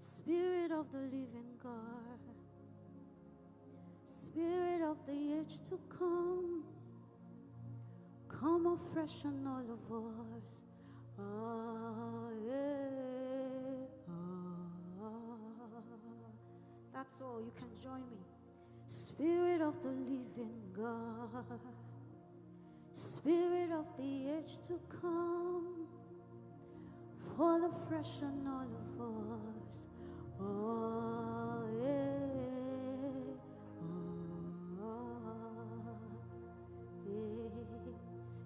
Spirit of the living God, Spirit of the age to come, come afresh on all of us. That's all. You can join me. Spirit of the living God, Spirit of the age to come, fall afresh on all of us.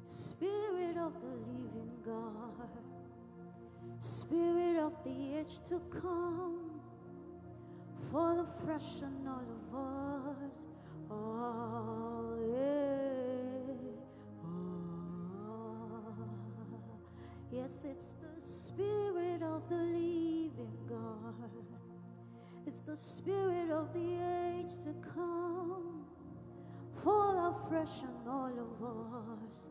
Spirit of the living God, Spirit of the age to come, fall afresh on all of us. Yes, it's the Spirit of the living God. It's the Spirit of the age to come, fall afresh on all of us.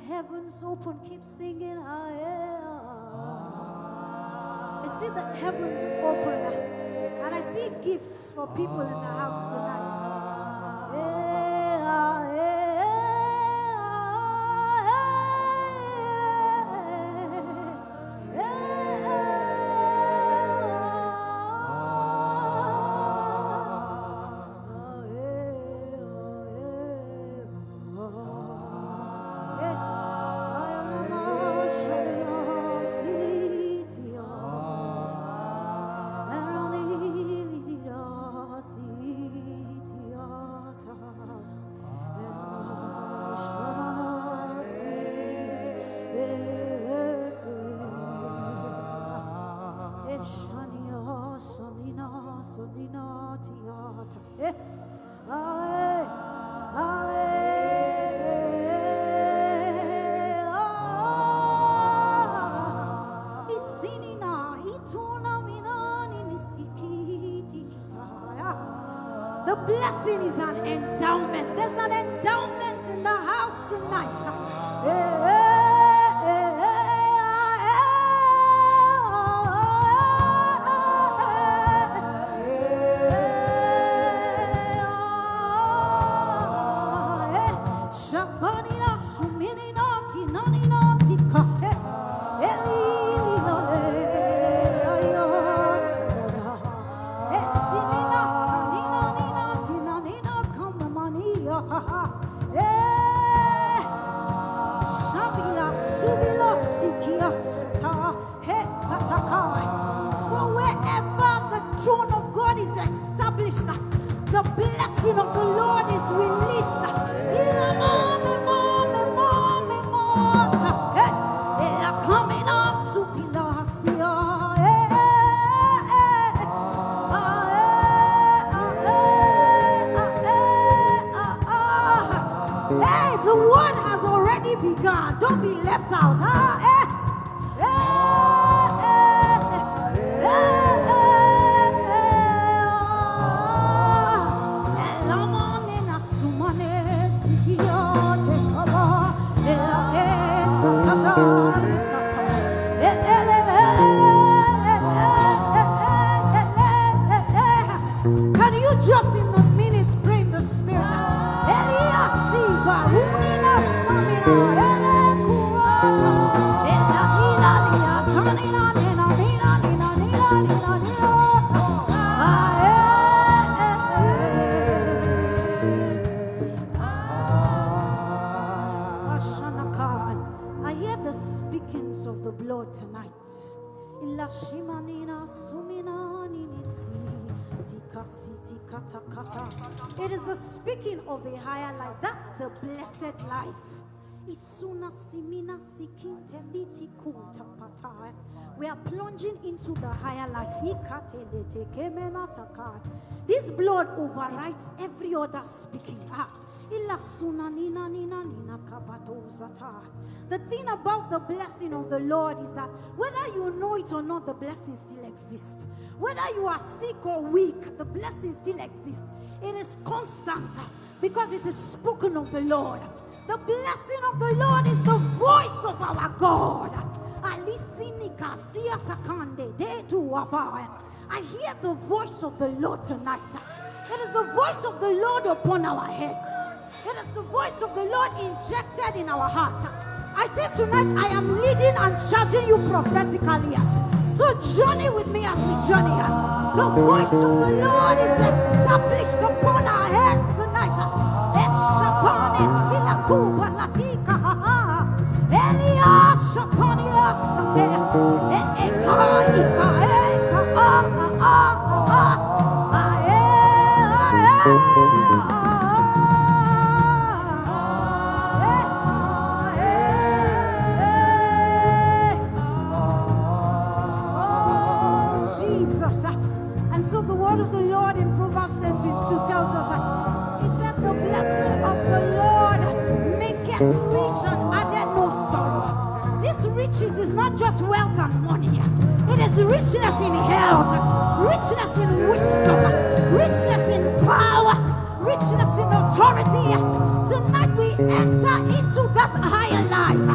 Heavens open, keep singing. I see the heavens open, and I see gifts for people in the house tonight. The blessing is an endowment. There's an endowment in the house tonight. For wherever the throne of God is established, the blessing of the Lord is released. Hey, the word has already begun. Don't be left out. Can you just in a minute pray in the spirit? Lord tonight. It is the speaking of a higher life. That's the blessed life. We are plunging into the higher life. This blood overrides every other speaking. The thing about the blessing of the Lord is that whether you know it or not, the blessing still exists. Whether you are sick or weak, the blessing still exists. It is constant because it is spoken of the Lord. The blessing of the Lord is the voice of our God. I hear the voice of the Lord tonight. It is the voice of the Lord upon our heads. It is the voice of the Lord injected in our hearts. I say tonight, I am leading and charging you prophetically. So journey with me as we journey. The voice of the Lord is established upon our heads tonight. And so the word of the Lord in Proverbs 10:22 tells us, he said, the blessing of the Lord maketh rich and addeth no sorrow. This riches is not just wealth and money. It is richness in health, richness in wisdom, richness in power, richness in authority. Tonight we enter into that higher life.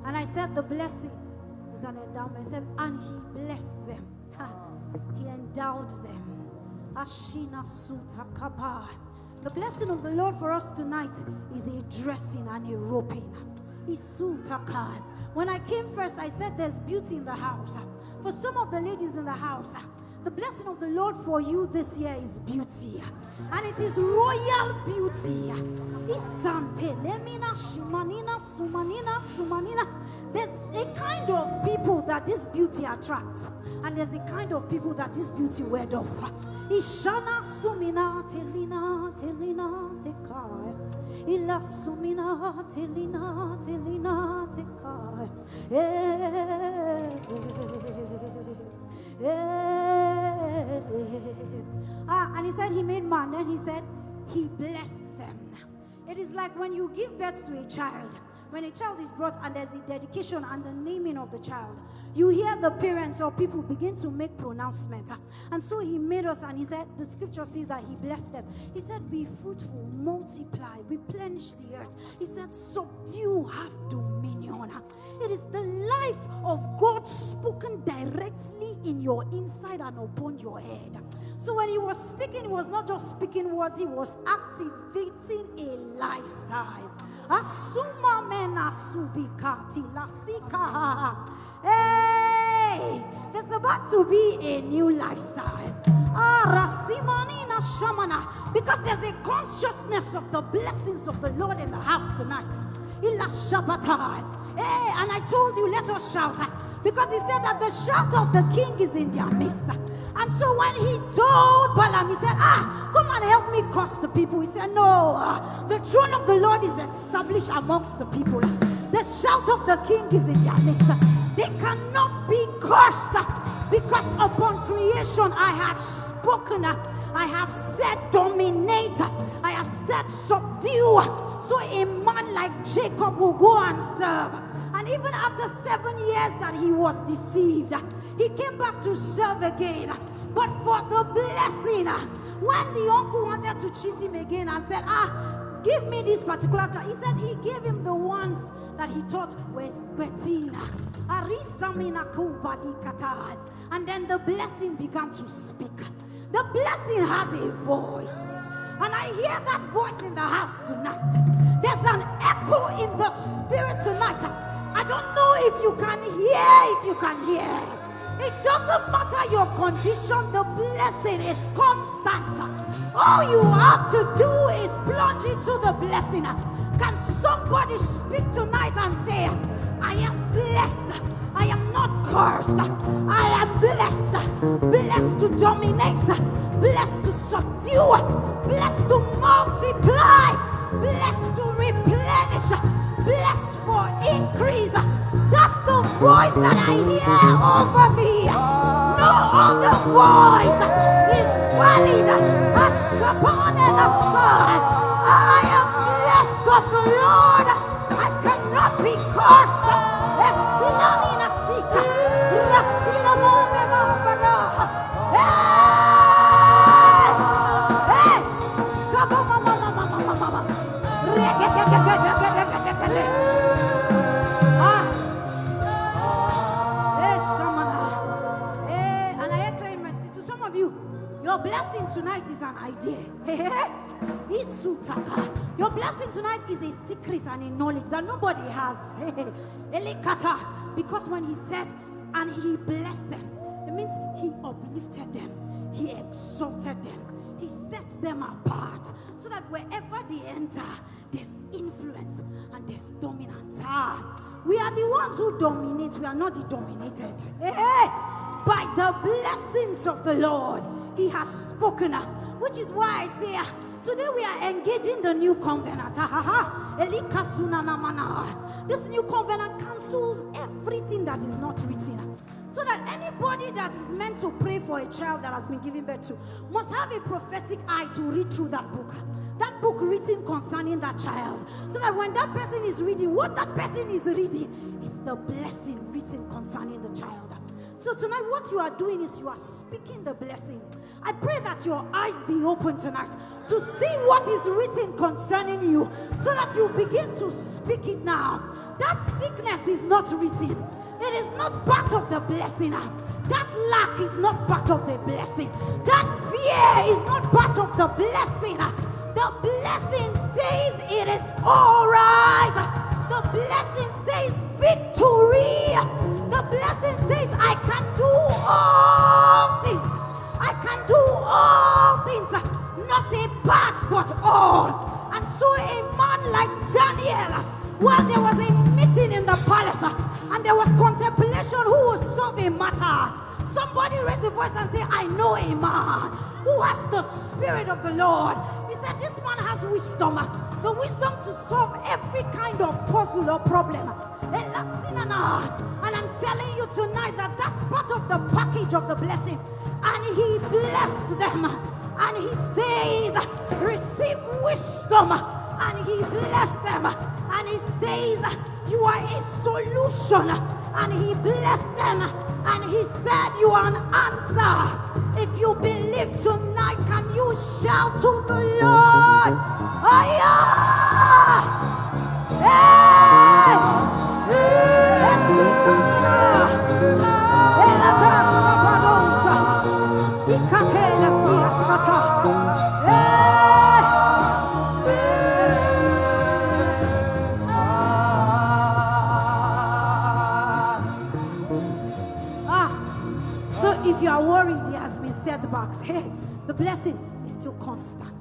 And I said the blessing is an endowment. I said, and he blessed them. He endowed them. The blessing of the Lord for us tonight is a dressing and a roping. When I came first, I said there's beauty in the house. For some of the ladies in the house, the blessing of the Lord for you this year is beauty. And it is royal beauty. There's a kind of people that this beauty attracts. And there's a kind of people that this beauty ward off. Ishana sumina telina telina tekai. Ila sumina telina telina tekai. And he said he made man, and he said he blessed them. It is like when you give birth to a child. When a child is brought and there's a dedication and the naming of the child, you hear the parents or people begin to make pronouncements. And so he made us, and he said, the scripture says that he blessed them. He said, be fruitful, multiply, replenish the earth. He said, subdue, have dominion. It is the life of God spoken directly in your inside and upon your head. So when he was speaking, he was not just speaking words, he was activating a lifestyle. Asuma mena subikati lasika. Hey, there's about to be a new lifestyle. Rasimanina shamana. Because there's a consciousness of the blessings of the Lord in the house tonight. Illa Shabbatai. Hey, and I told you, let us shout. Because he said that the shout of the king is in their midst. And so when he told Balaam, he said, come and help me curse the people. He said, no, the throne of the Lord is established amongst the people. The shout of the king is in their midst. They cannot be cursed because upon creation I have spoken. I have said dominate. I have said subdue. So a man like Jacob will go and serve. And even after 7 years that he was deceived, he came back to serve again. But for the blessing, when the uncle wanted to cheat him again and said, give me this particular car. He said he gave him the ones that he thought were Tina. And then the blessing began to speak. The blessing has a voice. And I hear that voice in the house tonight. There's an echo in the spirit tonight. I don't know if you can hear. It doesn't matter your condition, the blessing is constant. All you have to do is plunge into the blessing. Can somebody speak tonight and say, I am blessed. I am not cursed. I am blessed. Blessed to dominate. Blessed to subdue. Blessed to multiply. Blessed to replenish. Blessed for increase. That's the voice that I hear over me. No other voice is valid. I am blessed of the Lord. I cannot be cursed. Your blessing tonight is an idea. Your blessing tonight is a secret and a knowledge that nobody has. Because when he said, and he blessed them, it means he uplifted them, he exalted them, he sets them apart, so that wherever they enter, there's influence and there's dominance. We are the ones who dominate, we are not the dominated. By the blessings of the Lord, he has spoken, which is why I say today we are engaging the new covenant. This new covenant cancels everything that is not written, so that anybody that is meant to pray for a child that has been given birth to must have a prophetic eye to read through that book written concerning that child, so that when that person is reading, what that person is reading is the blessing written concerning the child. So tonight what you are doing is you are speaking the blessing. I pray that your eyes be open tonight to see what is written concerning you, so that you begin to speak it now. That sickness is not written. It is not part of the blessing. That lack is not part of the blessing. That fear is not part of the blessing. The blessing says it is all right. The blessing says victory. The blessing says I can do all things. I can do all things. Not a part but all. And so a man like Daniel, well, there was a meeting in the palace and there was contemplation who will solve a matter. Somebody raise a voice and say, I know a man who has the Spirit of the Lord. He said this man has wisdom. The wisdom to solve every kind of puzzle or problem. And I'm telling you tonight that that's part of the package of the blessing. And he blessed them. And he says, receive wisdom. And he blessed them. And he says, you are a solution. And he blessed them. And he said, you are an answer. If you believe tonight, can you shout to the Lord? So if you are worried, there has been setbacks. Hey, the blessing is still constant.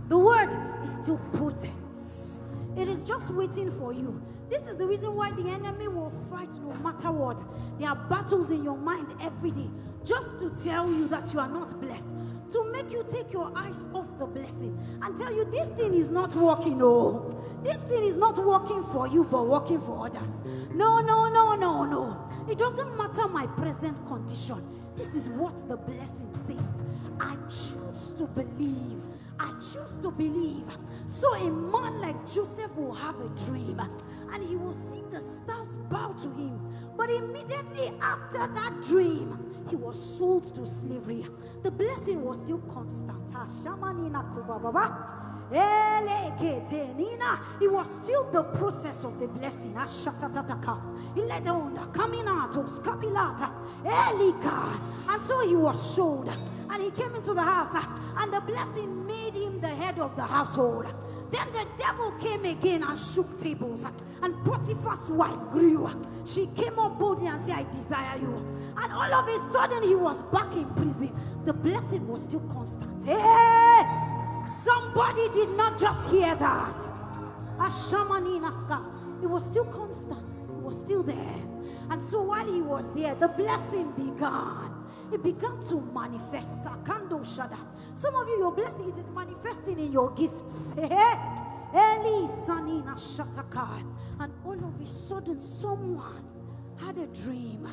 The word is still potent. It is just waiting for you. This is the reason why the enemy will fight no matter what. There are battles in your mind every day, just to tell you that you are not blessed, to make you take your eyes off the blessing and tell you this thing is not working. Oh, this thing is not working for you, but working for others. No. It doesn't matter my present condition. This is what the blessing says. I choose to believe. I choose to believe. So a man like Joseph will have a dream and he will see the stars bow to him. But immediately after that dream, he was sold to slavery. The blessing was still constant. It was still the process of the blessing. He led on coming out of Scapilata, Elika. And so he was showed. And he came into the house. And the blessing made him the head of the household. Then the devil came again and shook tables. And Potiphar's wife grew. She came up boldly and said, I desire you. And all of a sudden he was back in prison. The blessing was still constant. Hey! Somebody did not just hear that. It was still constant. It was still there. And so while he was there, the blessing began. It began to manifest. Some of you, your blessing, it is manifesting in your gifts. And all of a sudden, someone had a dream.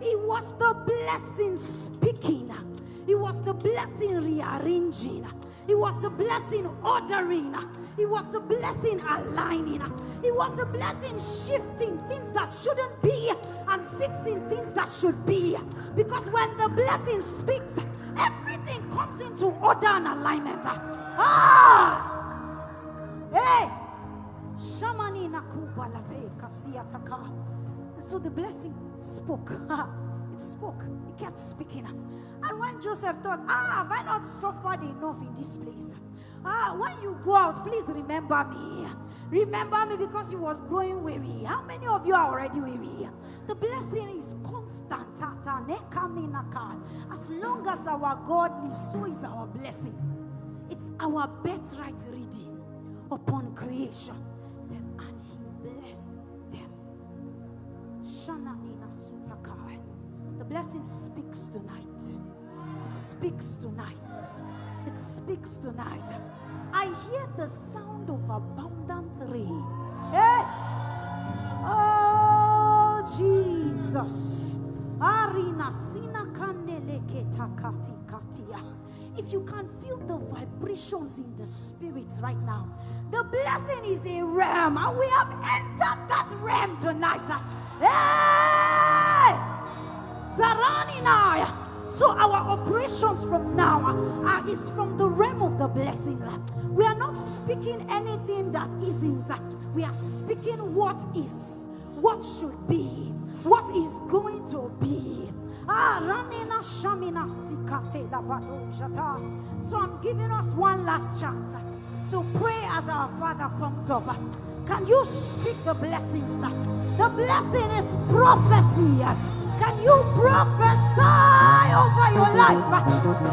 It was the blessing speaking. It was the blessing rearranging. It was the blessing ordering. It was the blessing aligning. It was the blessing shifting things that shouldn't be and fixing things that should be. Because when the blessing speaks, everything comes into order and alignment. Hey! Shamani nakubalate kasiyataka. So the blessing spoke. It spoke. It kept speaking. And when Joseph thought, have I not suffered enough in this place? When you go out, please remember me. Remember me, because he was growing weary. How many of you are already weary? The blessing is constant. As long as our God lives, so is our blessing. It's our birthright reading upon creation. He said, and he blessed them. The blessing speaks tonight. It speaks tonight. It speaks tonight. I hear the sound of abundant rain. Hey! Oh, Jesus. If you can feel the vibrations in the spirit right now, the blessing is a realm, and we have entered that realm tonight. Hey! Saranina. So our operations from now is from the realm of the blessing. We are not speaking anything that isn't. We are speaking what is, what should be, what is going to be. So I'm giving us one last chance to pray as our Father comes up. Can you speak the blessings? The blessing is prophecy. Can you prophesy over your life?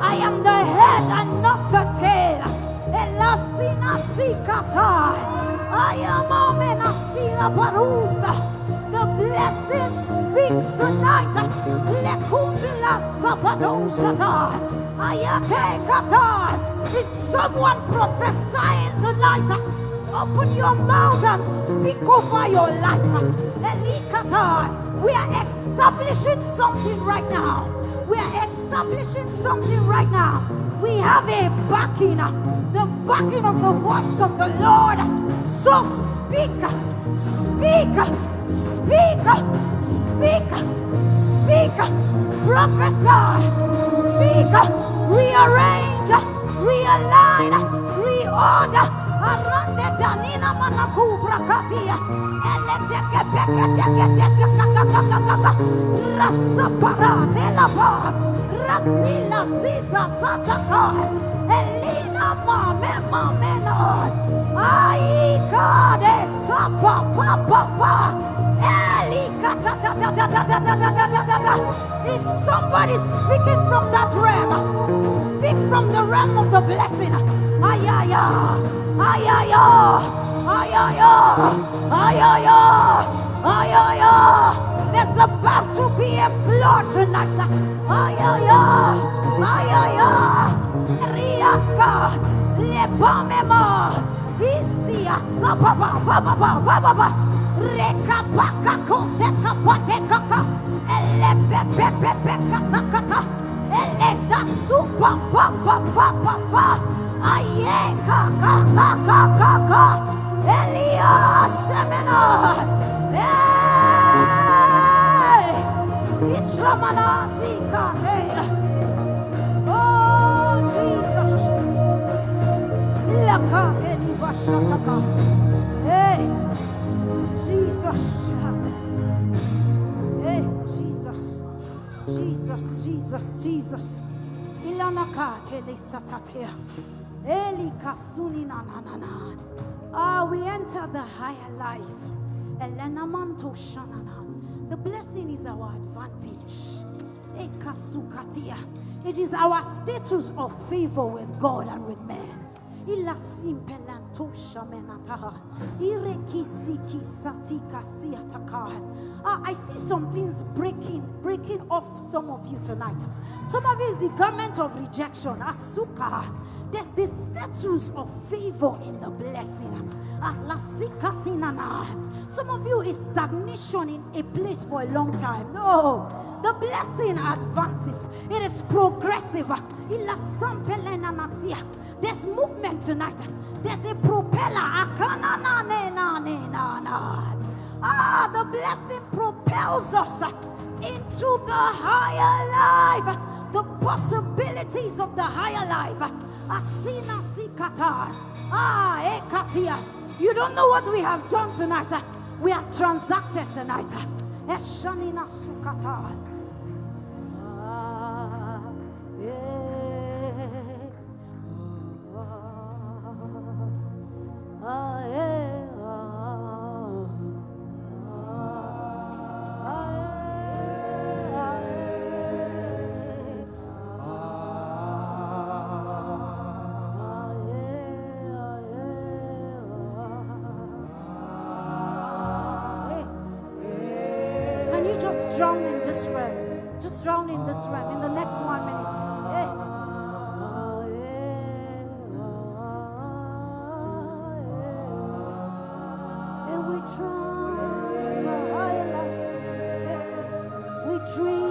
I am the head and not the tail. I am Amenasina Barusa. The blessing speaks tonight. Is someone prophesying tonight? Open your mouth and speak over your life. We are establishing something right now. We are establishing something right now. We have a backing, the backing of the voice of the Lord. So speak, speak, speak, speak, speak, prophesy, speak, rearrange, realign, reorder. Arande danina manakubra katia. Eleteke peke teke teke kakakakakaka. Rasa parate lava. Rasila sisa sataka. Elina mame mamena. Aika de sapa papa pa. Elika ta ta ta ta ta ta ta ta ta ta. If somebody's speaking from that realm, speak from the realm of the blessing. Ayaya. Ayaya, ayaya, ayaya, ayaya. There's about to be a flood tonight. Ayaya, ayaya. Riaska, lepamema. Isia sababa, baba, baba. Reka paka kote kapate kaka. Elepepepepe kata kata. Eleta supa papa papa papa. Aye, kaka, kaka, kaka, Elia, Shemina, hey, it's Shamana, Zika, hey, oh, Jesus. Hey, Jesus. Hey, Jesus. Jesus, Jesus, Jesus. We enter the higher life. The blessing is our advantage. It is our status of favor with God and with men. I see some things breaking off some of you tonight. Some of you is the garment of rejection. Asuka. There's the status of favor in the blessing. Some of you is stagnation in a place for a long time. No, the blessing advances. It is progressive. There's movement tonight. There's a propeller. The blessing propels us into the higher life. The possibilities of the higher life. You don't know what we have done tonight. We have transacted tonight. Drown in this realm. Just drown in this realm in the next 1 minute. And we drown in the higher life. We dream.